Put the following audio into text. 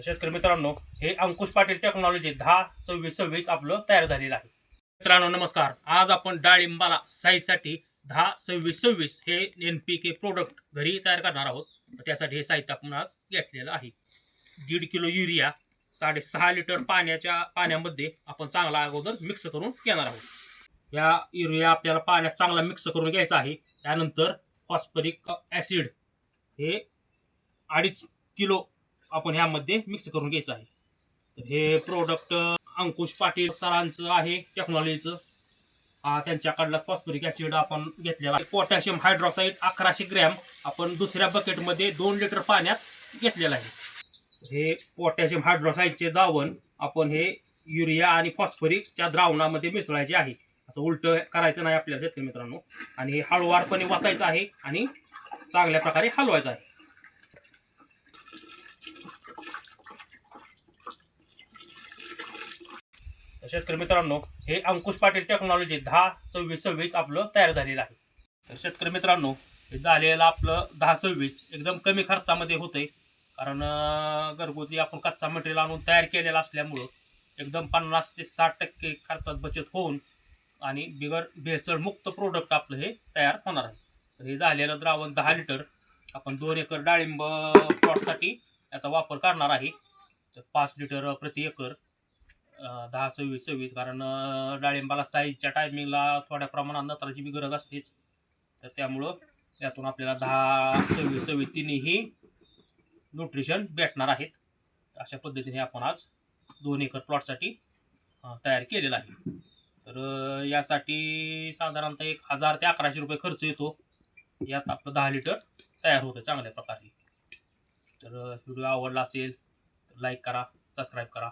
शेतकरी मित्रांनो, हे अंकुश पाटील टेक्नॉलॉजी 10-26-26 आपलं तयार झालेलं आहे. मित्रांनो नमस्कार. आज आपण डाळिंबाला साईजसाठी 10-26-26 हे NPK प्रोडक्ट घरी तयार करणार आहोत. त्यासाठी हे साहित्य आपण आज घेतलेलं आहे. 1.5 किलो युरिया 6.5 लिटर पाण्यामध्ये आपण चांगला अगोदर मिक्स करून घेणार आहोत. या युरिया आपल्याला पाण्यात चांगला मिक्स करून घ्यायचा आहे. त्यानंतर फॉस्फरिक ॲसिड हे 2.5 किलो आपण ह्यामध्ये मिक्स करून घ्यायचं आहे. तर हे प्रोडक्ट अंकुश पाटील सरांचं आहे टेक्नॉलॉजीचं. त्यांच्याकडला फॉस्फरिक ॲसिड आपण घेतलेला आहे. पोटॅशियम हायड्रॉक्साईड 1100 ग्रॅम आपण दुसऱ्या बकेटमध्ये 2 लिटर पाण्यात घेतलेलं आहे. हे पोटॅशियम हायड्रॉक्साईडचे द्रावण आपण हे युरिया आणि फॉस्फरिकच्या द्रावणामध्ये मिसळायचे आहे. असं उलटं करायचं नाही आपल्याला शेतकरी मित्रांनो. आणि हे हळूवारपणे वाचायचं आहे आणि चांगल्या प्रकारे हलवायचं आहे. शेतकरी मित्रांनो, हे अंकुश पाटील टेक्नॉलॉजी 10-26-26 आपलं तयार झालेलं आहे. तर शेतकरी मित्रांनो, हे झालेलं आपलं 10-26 एकदम कमी खर्चामध्ये होतंय. कारण घरगुती आपण कच्चा मटेरियल आणून तयार केलेला असल्यामुळं एकदम 50 ते 60% खर्चात बचत होऊन आणि बिगर भेसळमुक्त प्रोडक्ट आपलं हे तयार होणार आहे. तर हे झालेलं द्रावण 10 लिटर आपण 2 एकर डाळिंब प्लॉटसाठी याचा वापर करणार आहे. तर 5 लिटर प्रति एकर 10-26-26 कारण डाळिंबाला साईजच्या टायमिंगला थोड्या प्रमाणात नत्राची बी गरज असतेच. तर त्यामुळं त्यातून आपल्याला 10-26-26 तिन्ही न्यूट्रिशन भेटणार आहेत. अशा पद्धतीने आपण आज 2 एकर प्लॉटसाठी तयार केलेला आहे. तर यासाठी साधारणतः 1000 ते 1100 रुपये खर्च येतो. यात आपलं 10 लिटर तयार होतं चांगल्या प्रकारे. तर व्हिडिओ आवडला असेल तर लाईक करा, सबस्क्राईब करा.